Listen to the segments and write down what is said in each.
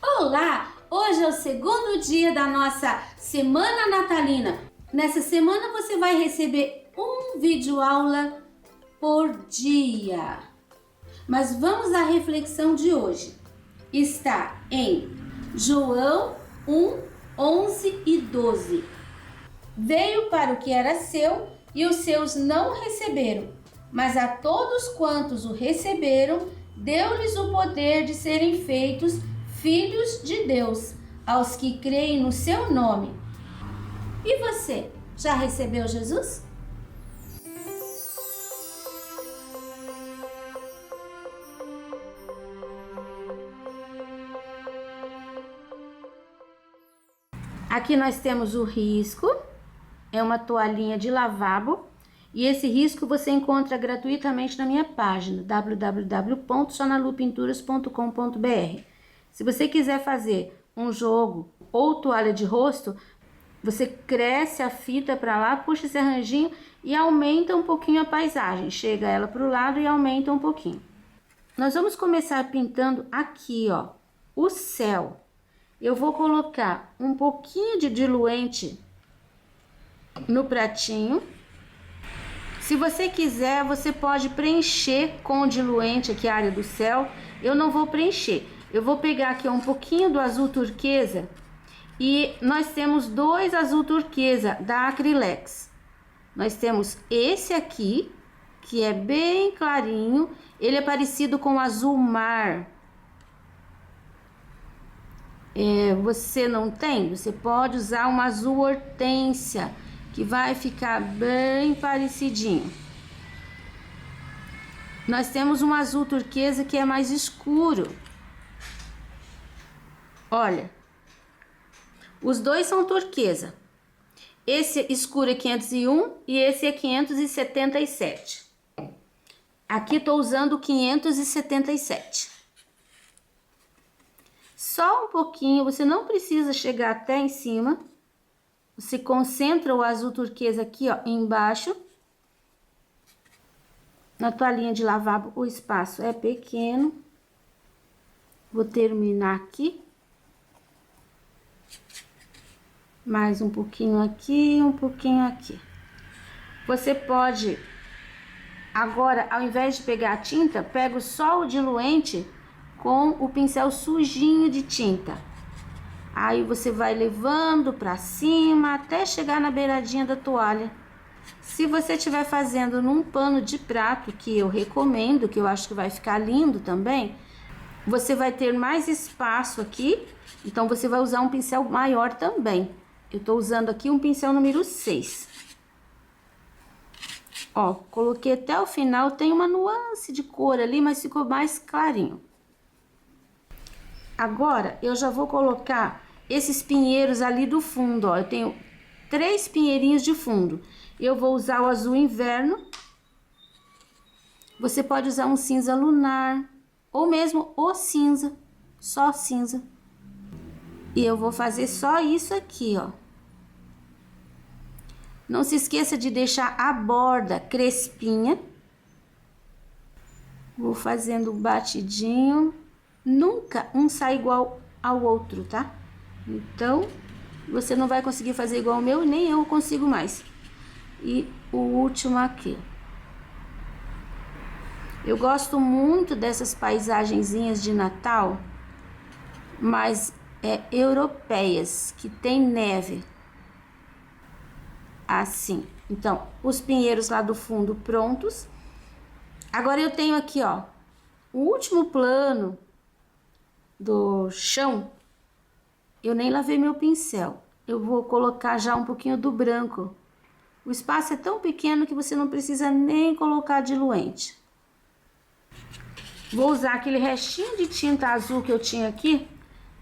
Olá! Hoje é o segundo dia da nossa semana natalina. Nessa semana você vai receber um vídeo aula por dia. Mas vamos à reflexão de hoje. Está em João 1, 11 e 12. Veio para o que era seu e os seus não receberam, mas a todos quantos o receberam, deu-lhes o poder de serem feitos filhos de Deus, aos que creem no seu nome. E você, já recebeu Jesus? Aqui nós temos o risco, é uma toalhinha de lavabo, e esse risco você encontra gratuitamente na minha página www.sonalupinturas.com.br. Se você quiser fazer um jogo ou toalha de rosto, você cresce a fita para lá, puxa esse arranjinho e aumenta um pouquinho a paisagem. Chega ela para o lado e aumenta um pouquinho. Nós vamos começar pintando aqui, ó, o céu. Eu vou colocar um pouquinho de diluente no pratinho. Se você quiser, você pode preencher com o diluente aqui a área do céu. Eu não vou preencher. Eu vou pegar aqui um pouquinho do azul turquesa e nós temos dois azul turquesa da Acrylex. Nós temos esse aqui, que é bem clarinho, ele é parecido com o azul mar. Você não tem? Você pode usar um azul hortênsia, que vai ficar bem parecidinho. Nós temos um azul turquesa que é mais escuro. Olha, os dois são turquesa. Esse escuro é 501 e esse é 577. Aqui estou usando o 577. Só um pouquinho, você não precisa chegar até em cima. Você concentra o azul turquesa aqui, ó, embaixo. Na toalhinha de lavabo o espaço é pequeno. Vou terminar aqui. Mais um pouquinho aqui, um pouquinho aqui. Você pode, agora, ao invés de pegar a tinta, pega só o diluente com o pincel sujinho de tinta. Aí você vai levando pra cima até chegar na beiradinha da toalha. Se você estiver fazendo num pano de prato, que eu recomendo, que eu acho que vai ficar lindo também, você vai ter mais espaço aqui, então você vai usar um pincel maior também. Eu tô usando aqui um pincel número 6. Ó, coloquei até o final, tem uma nuance de cor ali, mas ficou mais clarinho. Agora, eu já vou colocar esses pinheiros ali do fundo, ó. Eu tenho 3 pinheirinhos de fundo. Eu vou usar o azul inverno. Você pode usar um cinza lunar, ou mesmo o cinza, só cinza. E eu vou fazer só isso aqui, ó. Não se esqueça de deixar a borda crespinha. Vou fazendo batidinho. Nunca um sai igual ao outro, tá? Então, você não vai conseguir fazer igual o meu, nem eu consigo mais. E o último aqui. Eu gosto muito dessas paisagenzinhas de Natal, mas europeias, que tem neve. Assim. Então, os pinheiros lá do fundo prontos. Agora eu tenho aqui, ó, o último plano do chão. Eu nem lavei meu pincel. Eu vou colocar já um pouquinho do branco. O espaço é tão pequeno que você não precisa nem colocar diluente. Vou usar aquele restinho de tinta azul que eu tinha aqui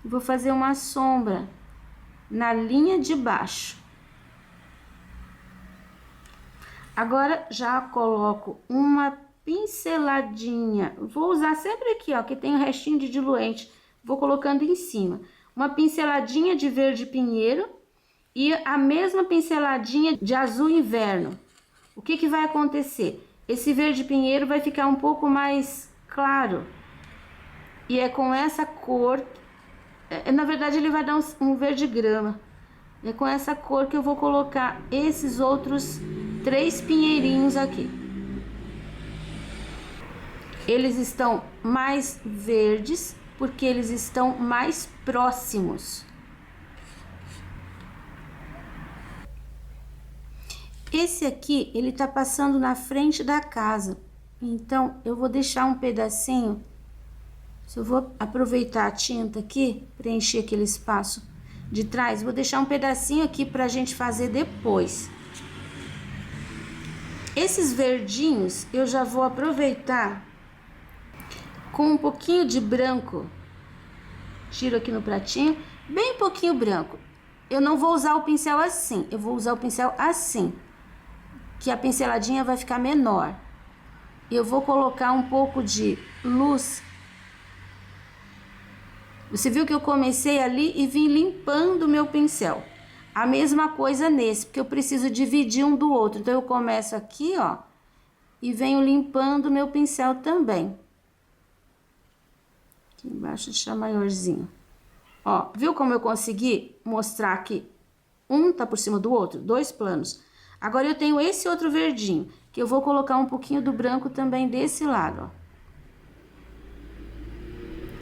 e vou fazer uma sombra na linha de baixo. Agora já coloco uma pinceladinha. Vou usar sempre aqui, ó, que tem o restinho de diluente. Vou colocando em cima. Uma pinceladinha de verde pinheiro e a mesma pinceladinha de azul inverno. O que vai acontecer? Esse verde pinheiro vai ficar um pouco mais claro. E é com essa cor Na verdade, ele vai dar um verde grama. É com essa cor que eu vou colocar esses outros 3 pinheirinhos aqui. Eles estão mais verdes porque eles estão mais próximos. Esse aqui, ele tá passando na frente da casa. Então, eu vou deixar um pedacinho. Eu vou aproveitar a tinta aqui, preencher aquele espaço de trás. Vou deixar um pedacinho aqui pra gente fazer depois. Esses verdinhos, eu já vou aproveitar com um pouquinho de branco. Tiro aqui no pratinho, bem pouquinho branco. Eu não vou usar o pincel assim, eu vou usar o pincel assim, que a pinceladinha vai ficar menor. Eu vou colocar um pouco de luz. Você viu que eu comecei ali e vim limpando o meu pincel. A mesma coisa nesse, porque eu preciso dividir um do outro. Então, eu começo aqui, ó, e venho limpando o meu pincel também. Aqui embaixo, deixar maiorzinho. Ó, viu como eu consegui mostrar que um tá por cima do outro? 2 planos. Agora, eu tenho esse outro verdinho, que eu vou colocar um pouquinho do branco também desse lado, ó.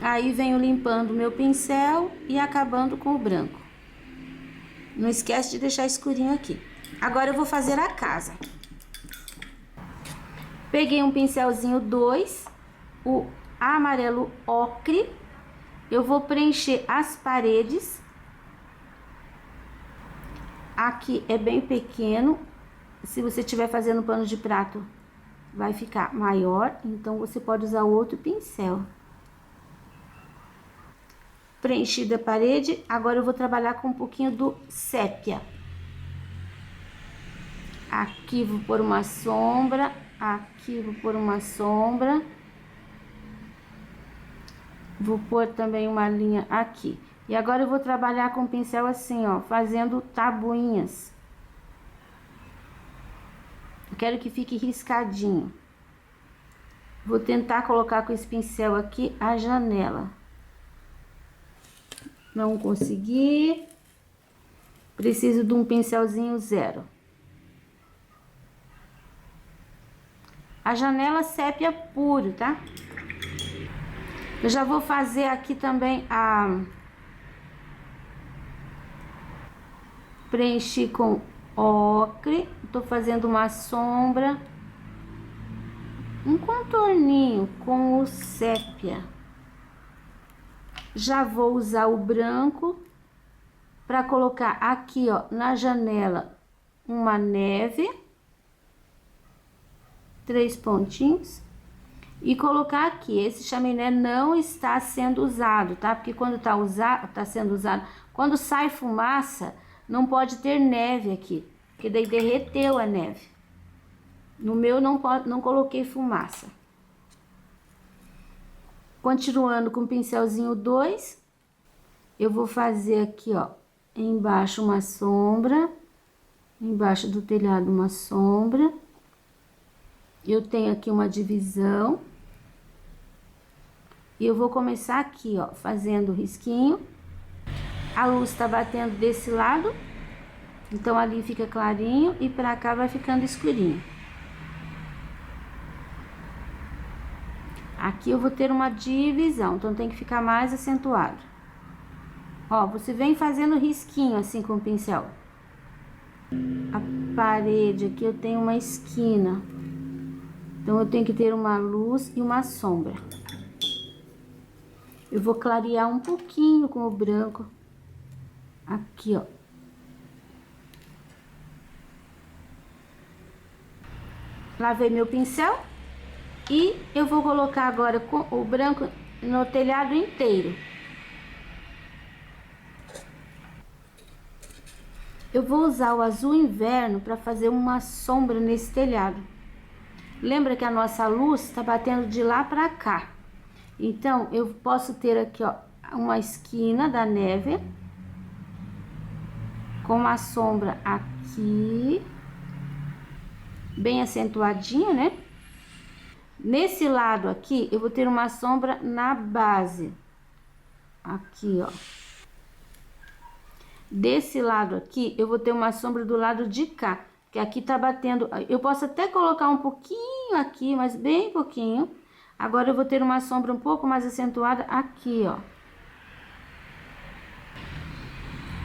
Aí, venho limpando o meu pincel e acabando com o branco. Não esquece de deixar escurinho aqui. Agora, eu vou fazer a casa. Peguei um pincelzinho 2, o amarelo ocre. Eu vou preencher as paredes. Aqui é bem pequeno. Se você estiver fazendo pano de prato, vai ficar maior. Então, você pode usar outro pincel. Preenchida a parede, agora eu vou trabalhar com um pouquinho do sépia. Aqui vou pôr uma sombra, aqui vou pôr uma sombra. Vou pôr também uma linha aqui. E agora eu vou trabalhar com o pincel assim, ó, fazendo tabuinhas. Eu quero que fique riscadinho. Vou tentar colocar com esse pincel aqui a janela. Não consegui. Preciso de um pincelzinho 0. A janela sépia puro, tá? Eu já vou fazer aqui também a... Preenchi com ocre. Tô fazendo uma sombra. Um contorninho com o sépia. Já vou usar o branco para colocar aqui, ó, na janela, uma neve, 3 pontinhos, e colocar aqui. Esse chaminé não está sendo usado, tá? Porque quando tá sendo usado, quando sai fumaça, não pode ter neve aqui, porque daí derreteu a neve. No meu não coloquei fumaça. Continuando com o pincelzinho 2, eu vou fazer aqui, ó, embaixo uma sombra, embaixo do telhado uma sombra. Eu tenho aqui uma divisão. E eu vou começar aqui, ó, fazendo risquinho. A luz tá batendo desse lado, então ali fica clarinho e pra cá vai ficando escurinho. Aqui eu vou ter uma divisão, então tem que ficar mais acentuado. Ó, você vem fazendo risquinho assim com o pincel. A parede aqui eu tenho uma esquina. Então, eu tenho que ter uma luz e uma sombra. Eu vou clarear um pouquinho com o branco. Aqui, ó. Lavei meu pincel. E eu vou colocar agora com o branco no telhado inteiro. Eu vou usar o azul inverno para fazer uma sombra nesse telhado. Lembra que a nossa luz está batendo de lá para cá. Então, eu posso ter aqui, ó, uma esquina da neve. Com uma sombra aqui. Bem acentuadinha, né? Nesse lado aqui, eu vou ter uma sombra na base. Aqui, ó. desse lado aqui, eu vou ter uma sombra do lado de cá, que aqui tá batendo. Eu posso até colocar um pouquinho aqui, mas bem pouquinho. Agora eu vou ter uma sombra um pouco mais acentuada aqui, ó.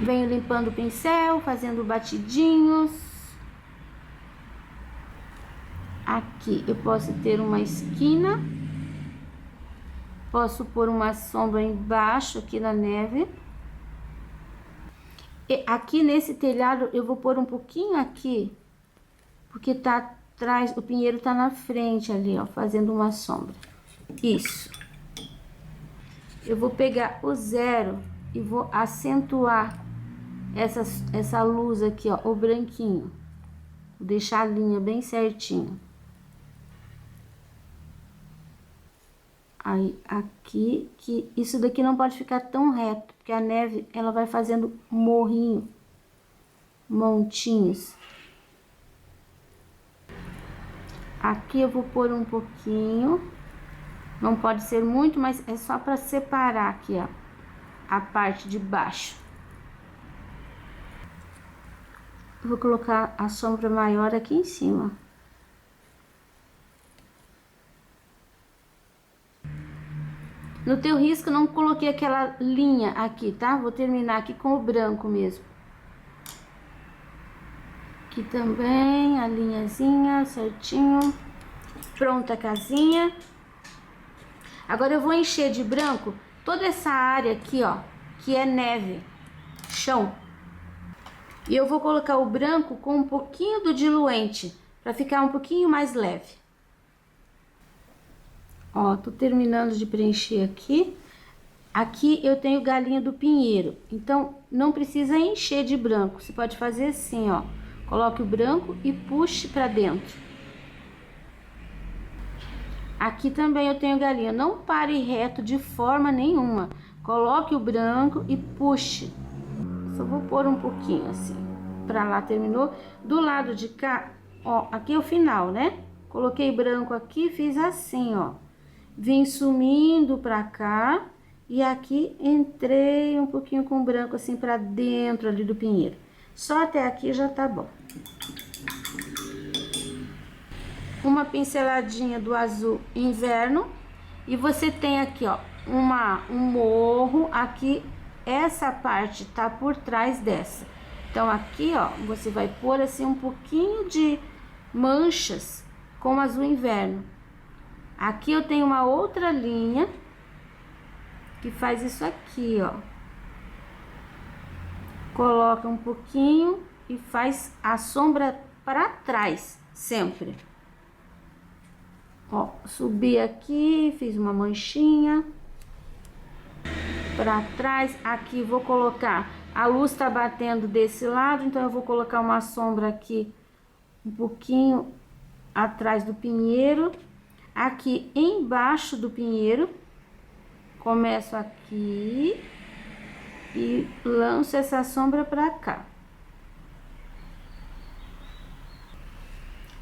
Venho limpando o pincel, fazendo batidinhos. Aqui eu posso ter uma esquina. Posso pôr uma sombra embaixo aqui na neve. E aqui nesse telhado eu vou pôr um pouquinho aqui, porque tá atrás, o pinheiro tá na frente ali, ó, fazendo uma sombra. Isso. Eu vou pegar o 0 e vou acentuar essa luz aqui, ó, o branquinho. Vou deixar a linha bem certinho. Aí, aqui, que isso daqui não pode ficar tão reto, porque a neve, ela vai fazendo morrinho, montinhos. Aqui eu vou pôr um pouquinho, não pode ser muito, mas é só para separar aqui, ó, a parte de baixo. Vou colocar a sombra maior aqui em cima. No teu risco, não coloquei aquela linha aqui, tá? Vou terminar aqui com o branco mesmo. Aqui também, a linhazinha certinho. Pronta a casinha. Agora eu vou encher de branco toda essa área aqui, ó, que é neve, chão. E eu vou colocar o branco com um pouquinho do diluente, para ficar um pouquinho mais leve. Ó, tô terminando de preencher aqui. Aqui eu tenho galinha do pinheiro, então não precisa encher de branco. Você pode fazer assim, ó. Coloque o branco e puxe pra dentro. Aqui também eu tenho galinha. Não pare reto de forma nenhuma. Coloque o branco e puxe. Só vou pôr um pouquinho assim. Pra lá, terminou. Do lado de cá, ó, aqui é o final, né? Coloquei branco aqui, fiz assim, ó. Vim sumindo pra cá e aqui entrei um pouquinho com branco assim pra dentro ali do pinheiro. Só até aqui já tá bom. Uma pinceladinha do azul inverno e você tem aqui, ó, um morro aqui, essa parte tá por trás dessa. Então aqui, ó, você vai pôr assim um pouquinho de manchas com azul inverno. Aqui eu tenho uma outra linha que faz isso aqui, ó. Coloca um pouquinho e faz a sombra para trás, sempre. Ó, subi aqui, fiz uma manchinha para trás. Aqui vou colocar, a luz tá batendo desse lado, então eu vou colocar uma sombra aqui um pouquinho atrás do pinheiro. Aqui embaixo do pinheiro, começo aqui e lanço essa sombra pra cá.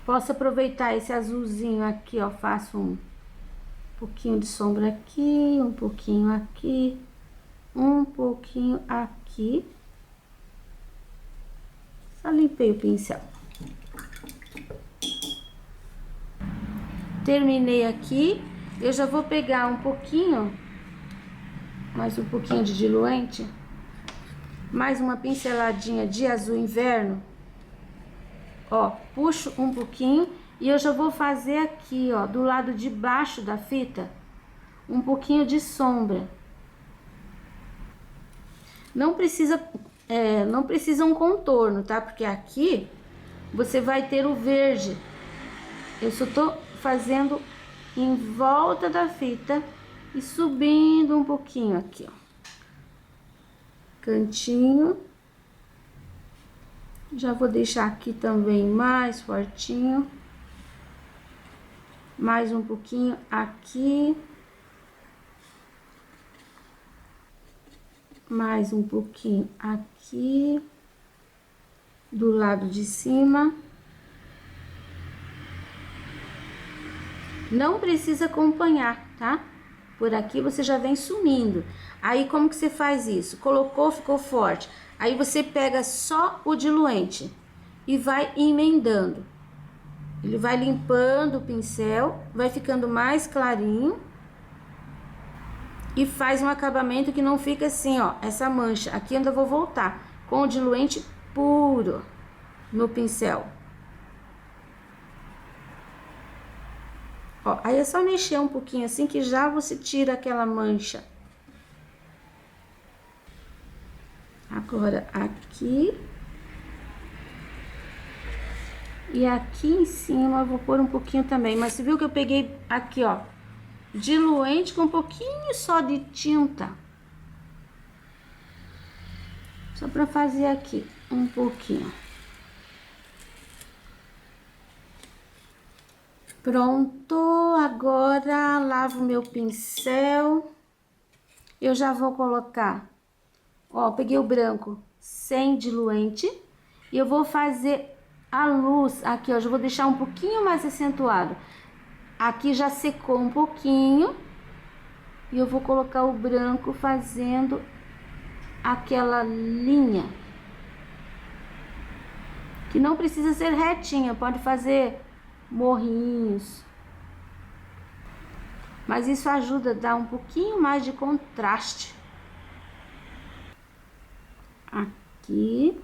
Posso aproveitar esse azulzinho aqui, ó, faço um pouquinho de sombra aqui, um pouquinho aqui, um pouquinho aqui. Só limpei o pincel. Terminei aqui, eu já vou pegar um pouquinho, mais um pouquinho de diluente, mais uma pinceladinha de azul inverno, ó, puxo um pouquinho e eu já vou fazer aqui, ó, do lado de baixo da fita, um pouquinho de sombra. Não precisa um contorno, tá? Porque aqui você vai ter o verde. Eu só tô fazendo em volta da fita e subindo um pouquinho aqui, ó. Cantinho. Já vou deixar aqui também mais fortinho. Mais um pouquinho aqui. Mais um pouquinho aqui. Do lado de cima. Não precisa acompanhar, tá? por aqui, você já vem sumindo. Aí como que você faz isso? Colocou, ficou forte. Aí você pega só o diluente e vai emendando. Ele vai limpando o pincel, vai ficando mais clarinho e faz um acabamento que não fica assim, ó, essa mancha. Aqui eu ainda vou voltar com o diluente puro no pincel. Ó, aí é só mexer um pouquinho assim que já você tira aquela mancha. Agora aqui. E aqui em cima eu vou pôr um pouquinho também. Mas você viu que eu peguei aqui, ó, diluente com um pouquinho só de tinta. Só pra fazer aqui um pouquinho. Pronto, agora lavo meu pincel. Eu já vou colocar, ó, peguei o branco sem diluente. E eu vou fazer a luz aqui, ó, já vou deixar um pouquinho mais acentuado. Aqui já secou um pouquinho. E eu vou colocar o branco fazendo aquela linha. Que não precisa ser retinha, pode fazer morrinhos. Mas isso ajuda a dar um pouquinho mais de contraste. Aqui.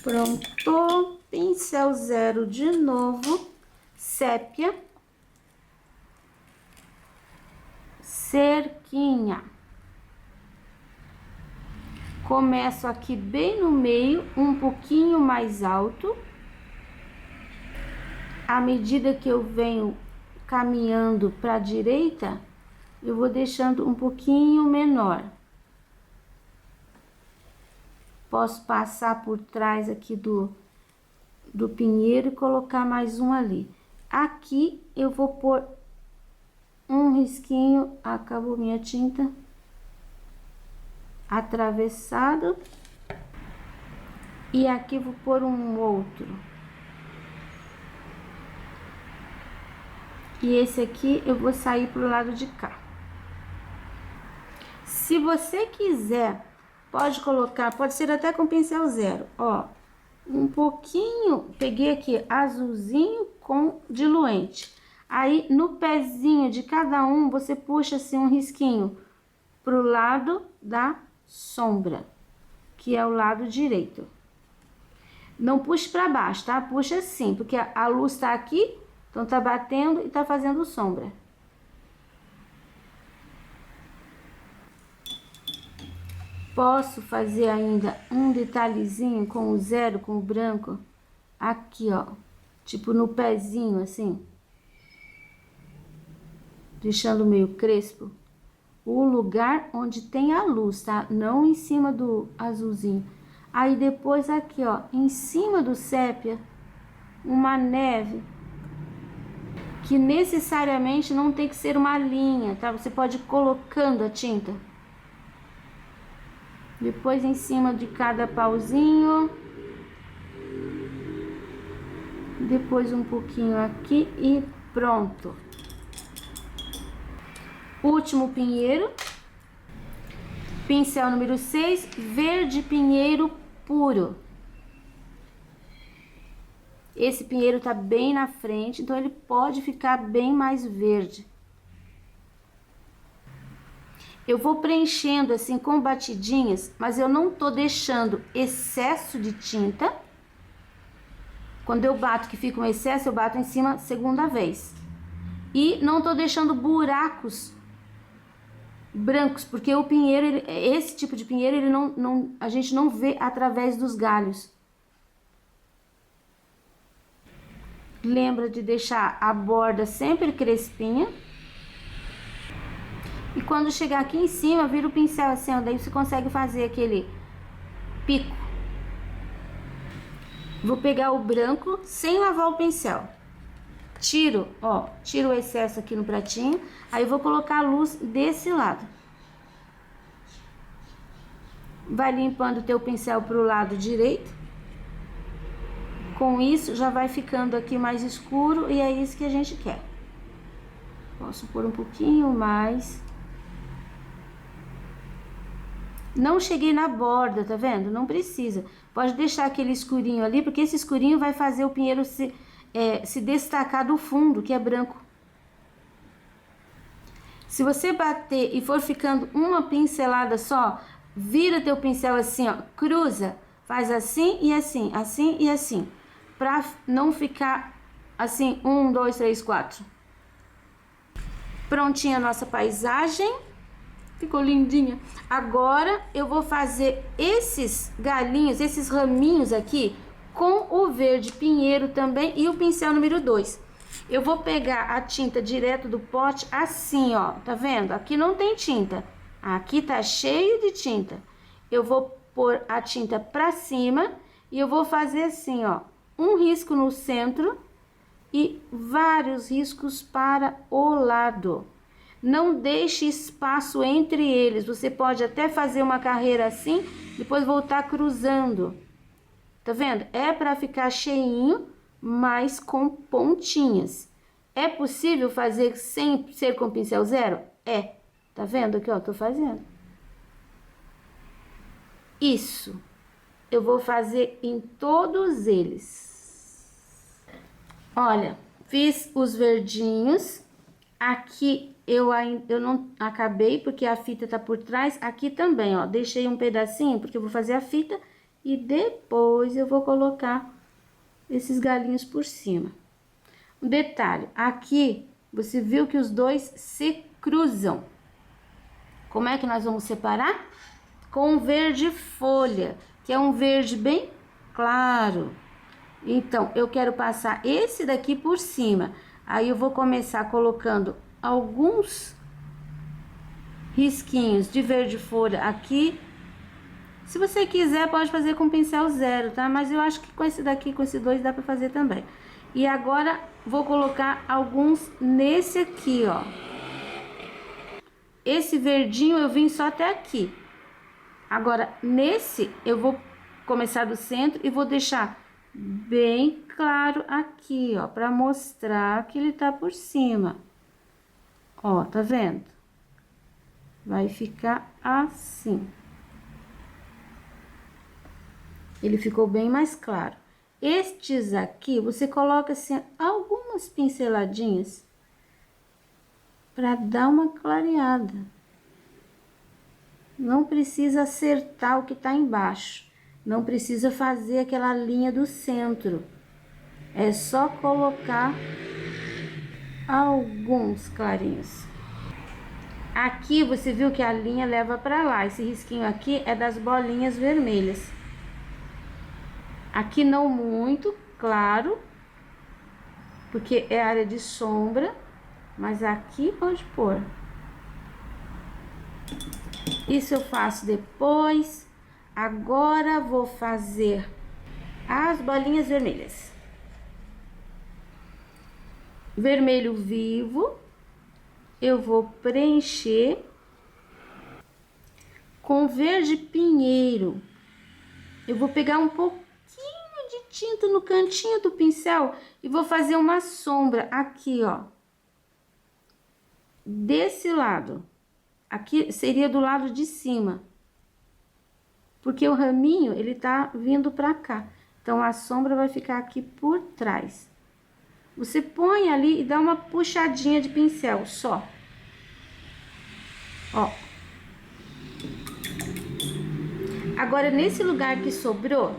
Pronto. Pincel zero de novo. Sépia. Cerquinha. Começo aqui bem no meio, um pouquinho mais alto. À medida que eu venho caminhando para a direita, eu vou deixando um pouquinho menor. Posso passar por trás aqui do pinheiro e colocar mais um ali. Aqui eu vou pôr um risquinho, acabou minha tinta, atravessado. E aqui vou pôr um outro. E esse aqui eu vou sair pro lado de cá. Se você quiser, pode colocar, pode ser até com pincel zero, ó. Um pouquinho, peguei aqui azulzinho com diluente. Aí no pezinho de cada um, você puxa assim um risquinho pro lado da sombra, que é o lado direito. Não puxe para baixo, tá? Puxa assim, porque a luz tá aqui, então tá batendo e tá fazendo sombra. Posso fazer ainda um detalhezinho com o zero, com o branco, aqui, ó, tipo no pezinho, assim, deixando meio crespo, o lugar onde tem a luz, tá? Não em cima do azulzinho. Aí depois aqui, ó, em cima do sépia, uma neve, que necessariamente não tem que ser uma linha, tá? Você pode ir colocando a tinta. Depois em cima de cada pauzinho. Depois um pouquinho aqui e pronto. Último pinheiro. Pincel número 6, verde pinheiro puro. Esse pinheiro tá bem na frente, então ele pode ficar bem mais verde. Eu vou preenchendo assim com batidinhas, mas eu não tô deixando excesso de tinta. Quando eu bato que fica um excesso, eu bato em cima segunda vez. E não tô deixando buracos brancos, porque o pinheiro, esse tipo de pinheiro, ele a gente não vê através dos galhos. Lembra de deixar a borda sempre crespinha. E quando chegar aqui em cima, vira o pincel assim, ó, daí você consegue fazer aquele pico. Vou pegar o branco sem lavar o pincel. Tiro, ó, tiro o excesso aqui no pratinho. Aí vou colocar a luz desse lado. Vai limpando o teu pincel pro lado direito. Com isso, já vai ficando aqui mais escuro e é isso que a gente quer. Posso pôr um pouquinho mais. Não cheguei na borda, tá vendo? Não precisa. Pode deixar aquele escurinho ali, porque esse escurinho vai fazer o pinheiro se destacar do fundo, que é branco. Se você bater e for ficando uma pincelada só, vira teu pincel assim, ó, cruza, faz assim e assim, assim e assim, pra não ficar assim, 1, 2, 3, 4. Prontinha a nossa paisagem, ficou lindinha. Agora eu vou fazer esses galinhos, esses raminhos aqui, com o verde pinheiro também e o pincel número 2. Eu vou pegar a tinta direto do pote assim, ó, tá vendo? Aqui não tem tinta, aqui tá cheio de tinta. Eu vou pôr a tinta pra cima e eu vou fazer assim, ó, um risco no centro e vários riscos para o lado. Não deixe espaço entre eles, você pode até fazer uma carreira assim, depois voltar cruzando. Tá vendo? É para ficar cheinho, mas com pontinhas. É possível fazer sem ser com pincel zero? É. Tá vendo aqui, ó, tô fazendo. Isso. Eu vou fazer em todos eles. Olha, fiz os verdinhos. Aqui eu não acabei porque a fita tá por trás. Aqui também, ó, deixei um pedacinho porque eu vou fazer a fita e depois eu vou colocar esses galinhos por cima. Um detalhe, aqui você viu que os dois se cruzam. Como é que nós vamos separar? Com verde folha, que é um verde bem claro. Então, eu quero passar esse daqui por cima. Aí eu vou começar colocando alguns risquinhos de verde folha aqui. Se você quiser, pode fazer com pincel zero, tá? Mas eu acho que com esse daqui, com esse dois, dá pra fazer também. E agora, vou colocar alguns nesse aqui, ó. Esse verdinho eu vim só até aqui. Agora, nesse, eu vou começar do centro e vou deixar bem claro aqui, ó, pra mostrar que ele tá por cima. Ó, tá vendo? Vai ficar assim. Ele ficou bem mais claro. Estes aqui, você coloca assim algumas pinceladinhas para dar uma clareada. Não precisa acertar o que tá embaixo. Não precisa fazer aquela linha do centro. É só colocar alguns clarinhos. Aqui você viu que a linha leva para lá. Esse risquinho aqui é das bolinhas vermelhas. Aqui não muito claro, porque é área de sombra, mas aqui pode pôr. Isso eu faço depois. Agora vou fazer as bolinhas vermelhas. Vermelho vivo, eu vou preencher com verde pinheiro. Eu vou pegar um pouquinho de tinta no cantinho do pincel e vou fazer uma sombra aqui, ó. Desse lado. Aqui seria do lado de cima. Porque o raminho, ele tá vindo pra cá. Então, a sombra vai ficar aqui por trás. Você põe ali e dá uma puxadinha de pincel, só. Ó. Agora, nesse lugar que sobrou,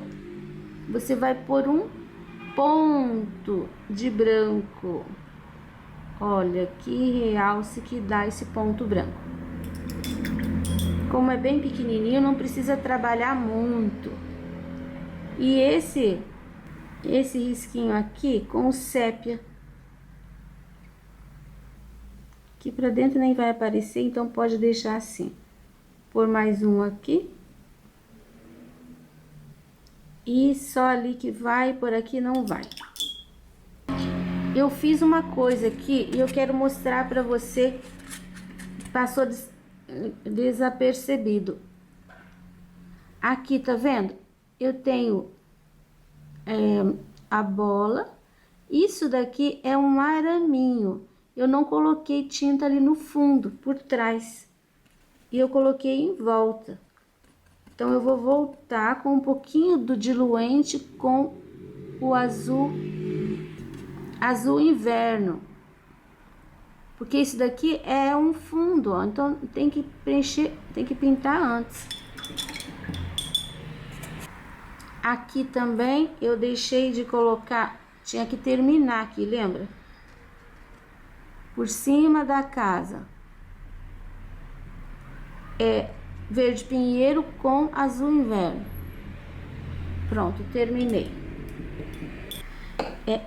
você vai pôr um ponto de branco. Olha que realce que dá esse ponto branco. Como é bem pequenininho, não precisa trabalhar muito. E esse risquinho aqui com o sépia. Aqui pra dentro nem vai aparecer, então pode deixar assim. Pôr mais um aqui. E só ali que vai, por aqui não vai. Eu fiz uma coisa aqui e eu quero mostrar pra você. Passou desapercebido. Aqui, tá vendo? Eu tenho a bola. Isso daqui é um araminho. eu não coloquei tinta ali no fundo, por trás. E eu coloquei em volta. Então, eu vou voltar com um pouquinho do diluente com o azul inverno. Porque isso daqui é um fundo, ó, então tem que preencher, tem que pintar antes. Aqui também eu deixei de colocar, tinha que terminar aqui, lembra? Por cima da casa. É verde pinheiro com azul inverno. Pronto, terminei.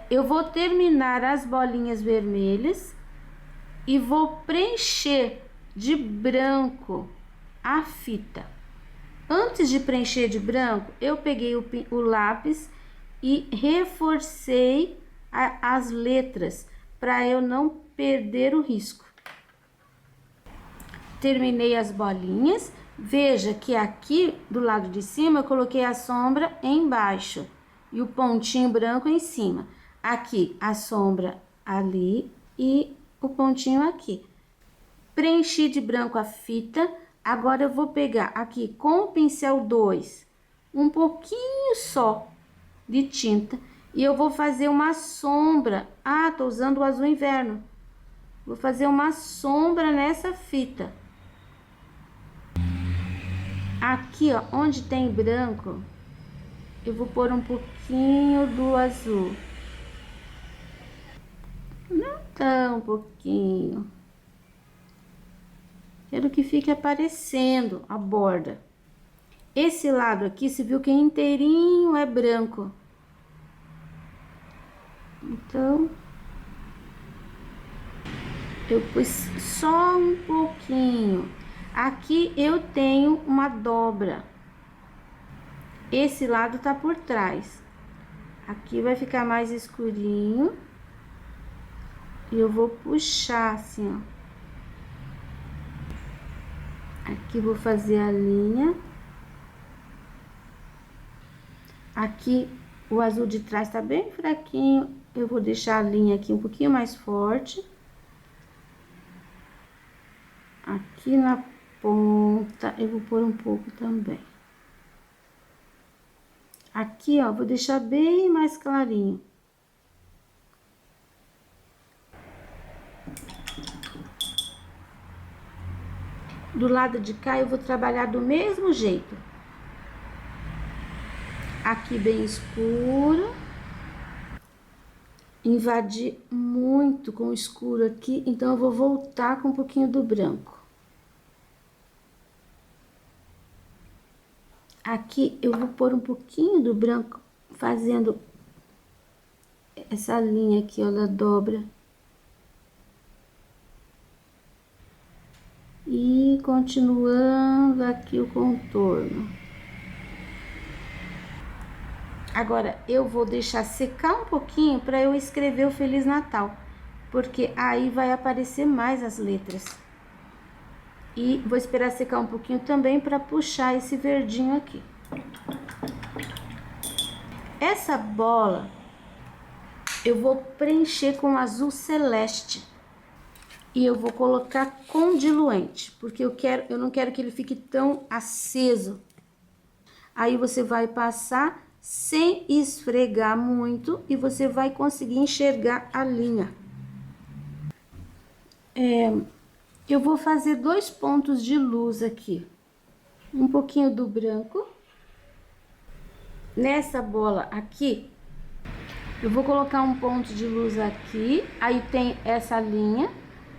Eu vou terminar as bolinhas vermelhas e vou preencher de branco a fita. Antes de preencher de branco, eu peguei o lápis e reforcei as letras para eu não perder o risco. Terminei as bolinhas. Veja que aqui do lado de cima eu coloquei a sombra embaixo e o pontinho branco em cima. Aqui a sombra ali e o pontinho aqui. Preenchi de branco a fita. Agora eu vou pegar aqui com o pincel 2 um pouquinho só de tinta e eu vou fazer uma sombra. Ah, tô usando o azul inverno. Vou fazer uma sombra nessa fita. Aqui, ó, onde tem branco, eu vou pôr um pouquinho do azul. Não tão pouquinho. Quero que fique aparecendo a borda. Esse lado aqui, você viu que inteirinho é branco. Então, eu pus só um pouquinho. Aqui eu tenho uma dobra. Esse lado tá por trás. Aqui vai ficar mais escurinho. E eu vou puxar assim, ó. Aqui vou fazer a linha. Aqui o azul de trás tá bem fraquinho. Eu vou deixar a linha aqui um pouquinho mais forte. Aqui na ponta eu vou pôr um pouco também. Aqui, ó, vou deixar bem mais clarinho. Do lado de cá eu vou trabalhar do mesmo jeito. Aqui bem escuro. Invadi muito com o escuro aqui, então eu vou voltar com um pouquinho do branco. Aqui eu vou pôr um pouquinho do branco, fazendo essa linha aqui, ó, da dobra. E continuando aqui o contorno. Agora, eu vou deixar secar um pouquinho para eu escrever o Feliz Natal, porque aí vai aparecer mais as letras. E vou esperar secar um pouquinho também para puxar esse verdinho aqui. Essa bola eu vou preencher com azul celeste. E eu vou colocar com diluente, porque eu não quero que ele fique tão aceso. Aí você vai passar sem esfregar muito e você vai conseguir enxergar a linha. Eu vou fazer 2 pontos de luz aqui. Um pouquinho do branco. Nessa bola aqui, eu vou colocar um ponto de luz aqui. Aí tem essa linha.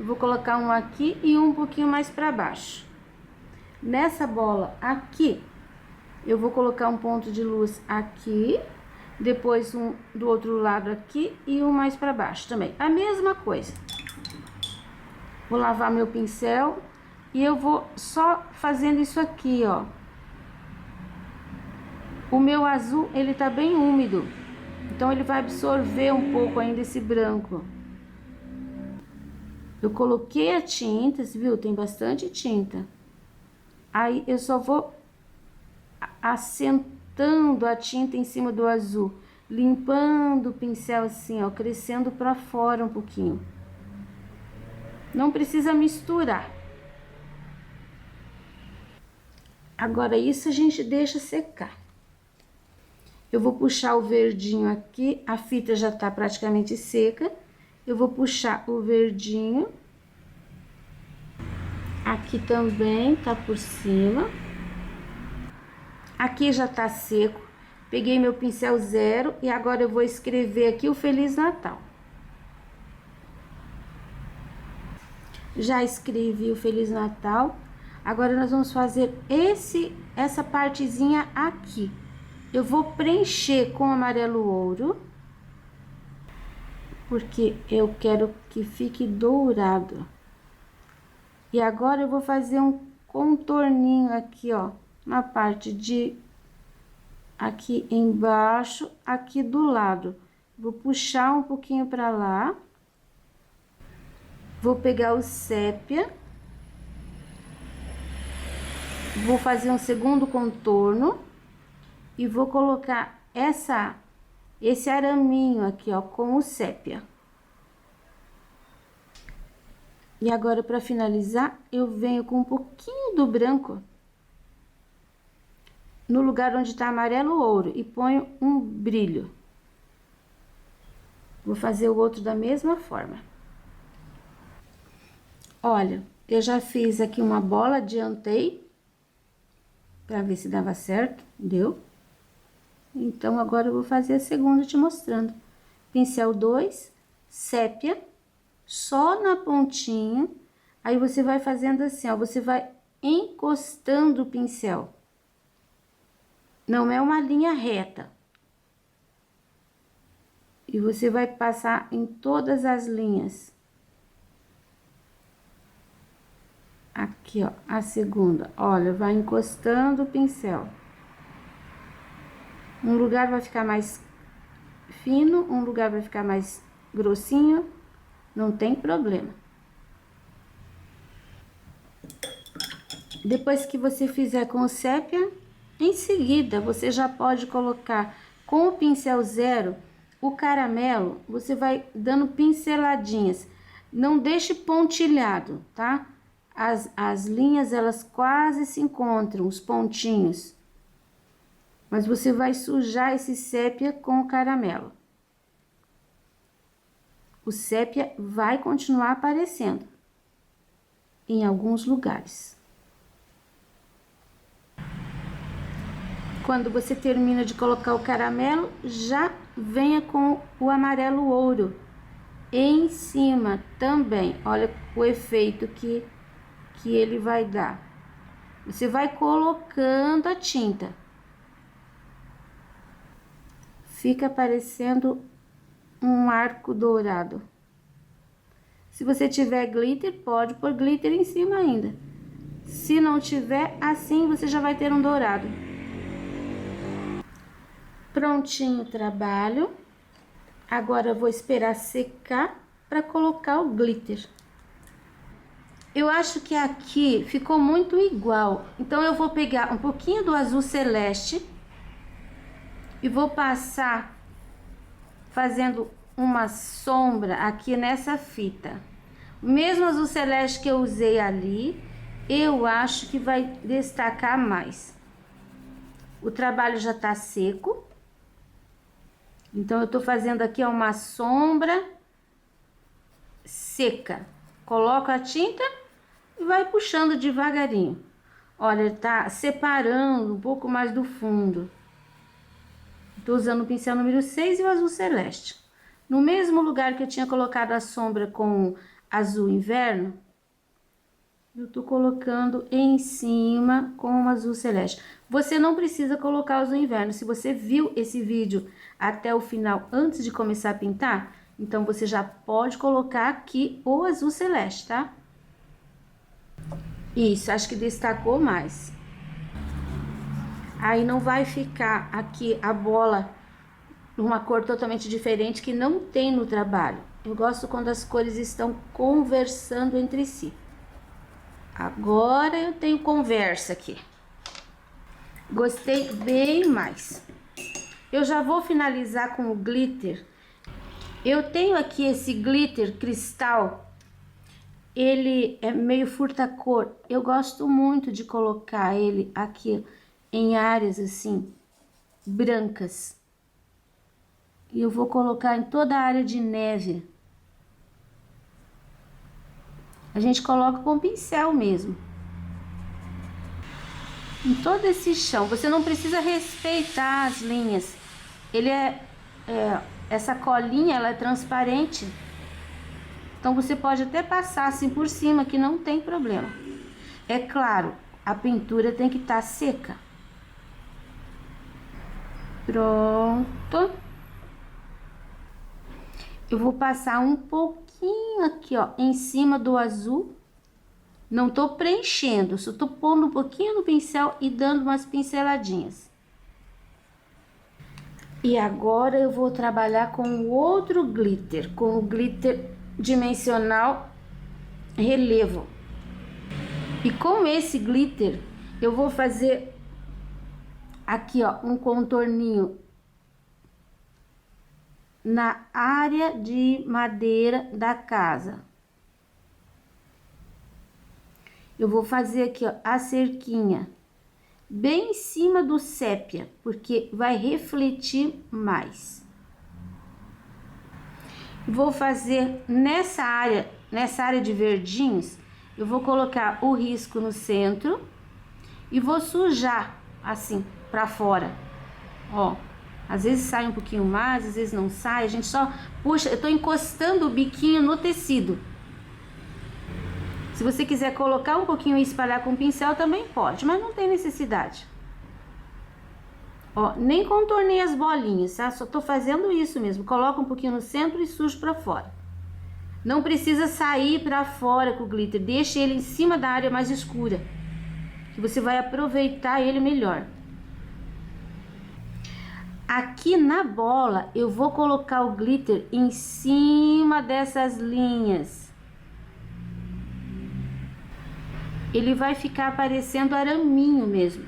Eu vou colocar um aqui e um pouquinho mais para baixo. Nessa bola aqui, eu vou colocar um ponto de luz aqui. Depois um do outro lado aqui e um mais para baixo também. A mesma coisa. Vou lavar meu pincel e eu vou só fazendo isso aqui, ó. O meu azul, ele tá bem úmido, então ele vai absorver um pouco ainda esse branco. Eu coloquei a tinta, você viu? Tem bastante tinta. Aí eu só vou assentando a tinta em cima do azul, limpando o pincel assim, ó, crescendo pra fora um pouquinho. Não precisa misturar. Agora, isso a gente deixa secar. Eu vou puxar o verdinho aqui, a fita já tá praticamente seca. Eu vou puxar o verdinho. Aqui também tá por cima. Aqui já tá seco. Peguei meu pincel zero e agora eu vou escrever aqui o Feliz Natal. Já escrevi o Feliz Natal. Agora nós vamos fazer essa partezinha aqui. Eu vou preencher com amarelo ouro, porque eu quero que fique dourado. E agora eu vou fazer um contorninho aqui, ó, na parte de aqui embaixo, aqui do lado. Vou puxar um pouquinho para lá. Vou pegar o sépia. Vou fazer um segundo contorno e vou colocar esse araminho aqui, ó, com o sépia. E agora, para finalizar, eu venho com um pouquinho do branco no lugar onde tá amarelo ouro e ponho um brilho. Vou fazer o outro da mesma forma. Olha, eu já fiz aqui uma bola, adiantei para ver se dava certo, deu. Então, agora eu vou fazer a segunda te mostrando. Pincel 2, sépia, só na pontinha. Aí, você vai fazendo assim, ó, você vai encostando o pincel. Não é uma linha reta. E você vai passar em todas as linhas. Aqui, ó, a segunda. Olha, vai encostando o pincel. Um lugar vai ficar mais fino, um lugar vai ficar mais grossinho, não tem problema. Depois que você fizer com o sépia, em seguida você já pode colocar com o pincel zero o caramelo, você vai dando pinceladinhas. Não deixe pontilhado, tá? As linhas, elas quase se encontram, os pontinhos. Mas você vai sujar esse sépia com o caramelo. O sépia vai continuar aparecendo em alguns lugares. Quando você termina de colocar o caramelo, já venha com o amarelo ouro em cima também. Olha o efeito que ele vai dar. Você vai colocando a tinta. Fica parecendo um arco dourado. Se você tiver glitter, pode pôr glitter em cima ainda. Se não tiver, assim você já vai ter um dourado. Prontinho o trabalho. Agora eu vou esperar secar para colocar o glitter. Eu acho que aqui ficou muito igual. Então eu vou pegar um pouquinho do azul celeste e vou passar fazendo uma sombra aqui nessa fita. O mesmo azul celeste que eu usei ali, eu acho que vai destacar mais. O trabalho já tá seco. Então, eu tô fazendo aqui uma sombra seca. Coloco a tinta e vai puxando devagarinho. Olha, tá separando um pouco mais do fundo. Tô usando o pincel número 6 e o azul celeste. No mesmo lugar que eu tinha colocado a sombra com azul inverno, eu tô colocando em cima com o azul celeste. Você não precisa colocar o azul inverno. Se você viu esse vídeo até o final, antes de começar a pintar, então você já pode colocar aqui o azul celeste, tá? Isso, acho que destacou mais. Aí não vai ficar aqui a bola numa cor totalmente diferente que não tem no trabalho. Eu gosto quando as cores estão conversando entre si. Agora eu tenho conversa aqui. Gostei bem mais. Eu já vou finalizar com o glitter. Eu tenho aqui esse glitter cristal. ele é meio furta-cor. Eu gosto muito de colocar ele aqui em áreas assim, brancas. E eu vou colocar em toda a área de neve. A gente coloca com pincel mesmo. Em todo esse chão. Você não precisa respeitar as linhas. Ele essa colinha, ela é transparente. Então você pode até passar assim por cima, que não tem problema. É claro, a pintura tem que estar seca. Pronto. Eu vou passar um pouquinho aqui, ó, em cima do azul. Não tô preenchendo, só tô pondo um pouquinho no pincel e dando umas pinceladinhas. E agora eu vou trabalhar com o outro glitter, com o glitter dimensional relevo. E com esse glitter eu vou fazer aqui, ó, um contorninho na área de madeira da casa. Eu vou fazer aqui, ó, a cerquinha bem em cima do sépia, porque vai refletir mais. Vou fazer nessa área de verdinhos, eu vou colocar o risco no centro e vou sujar assim para fora, ó. Às vezes sai um pouquinho mais, às vezes não sai, a gente só puxa, eu tô encostando o biquinho no tecido. Se você quiser colocar um pouquinho e espalhar com pincel também pode, mas não tem necessidade. Ó, nem contornei as bolinhas, tá? Só tô fazendo isso mesmo, coloca um pouquinho no centro e sujo para fora. Não precisa sair para fora com o glitter, deixa ele em cima da área mais escura, que você vai aproveitar ele melhor. Aqui na bola eu vou colocar o glitter em cima dessas linhas. Ele vai ficar parecendo araminho mesmo.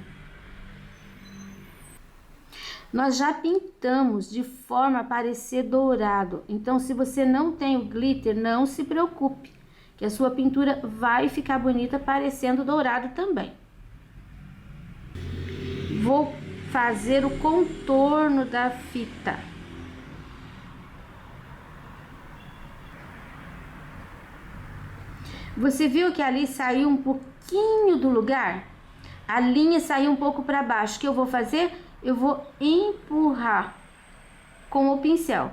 Nós já pintamos de forma a parecer dourado. Então, se você não tem o glitter, não se preocupe, que a sua pintura vai ficar bonita parecendo dourado também. Vou fazer o contorno da fita. Você viu que ali saiu um pouquinho do lugar? A linha saiu um pouco para baixo. O que eu vou fazer? Eu vou empurrar com o pincel.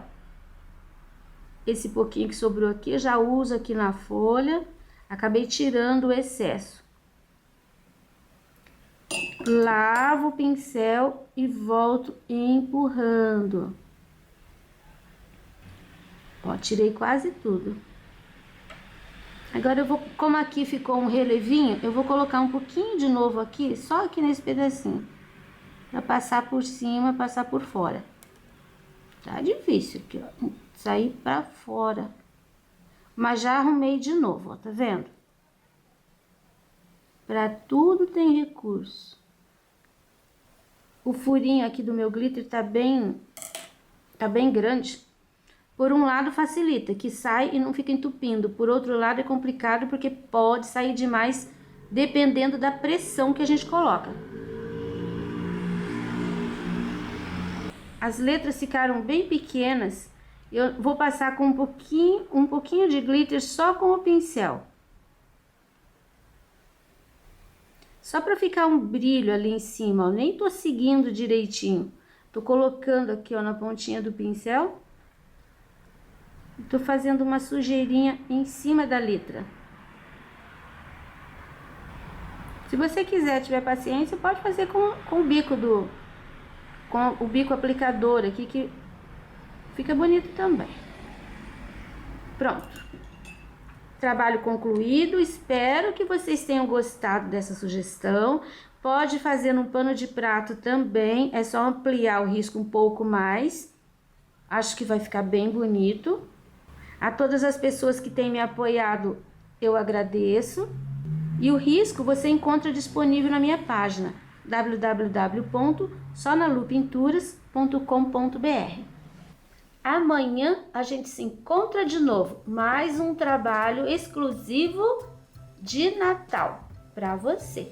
Esse pouquinho que sobrou aqui, eu já uso aqui na folha. Acabei tirando o excesso. Lavo o pincel e volto empurrando. Ó, tirei quase tudo. Agora eu vou, como aqui ficou um relevinho, eu vou colocar um pouquinho de novo aqui, só aqui nesse pedacinho. Pra passar por cima, passar por fora. Tá difícil aqui, ó, sair pra fora. Mas já arrumei de novo, ó, tá vendo? Pra tudo tem recurso. O furinho aqui do meu glitter tá bem grande. Por um lado facilita, que sai e não fica entupindo. Por outro lado é complicado porque pode sair demais, dependendo da pressão que a gente coloca. As letras ficaram bem pequenas. Eu vou passar com um pouquinho de glitter só com o pincel. Só para ficar um brilho ali em cima, ó. Nem tô seguindo direitinho. Tô colocando aqui, ó, na pontinha do pincel. Tô fazendo uma sujeirinha em cima da letra. Se você quiser, tiver paciência, pode fazer com o bico com o bico aplicador aqui, que fica bonito também. Pronto. Trabalho concluído. Espero que vocês tenham gostado dessa sugestão. Pode fazer no pano de prato também. É só ampliar o risco um pouco mais. Acho que vai ficar bem bonito. A todas as pessoas que têm me apoiado, eu agradeço. E o risco você encontra disponível na minha página www.sonalupinturas.com.br. Amanhã a gente se encontra de novo. Mais um trabalho exclusivo de Natal para você.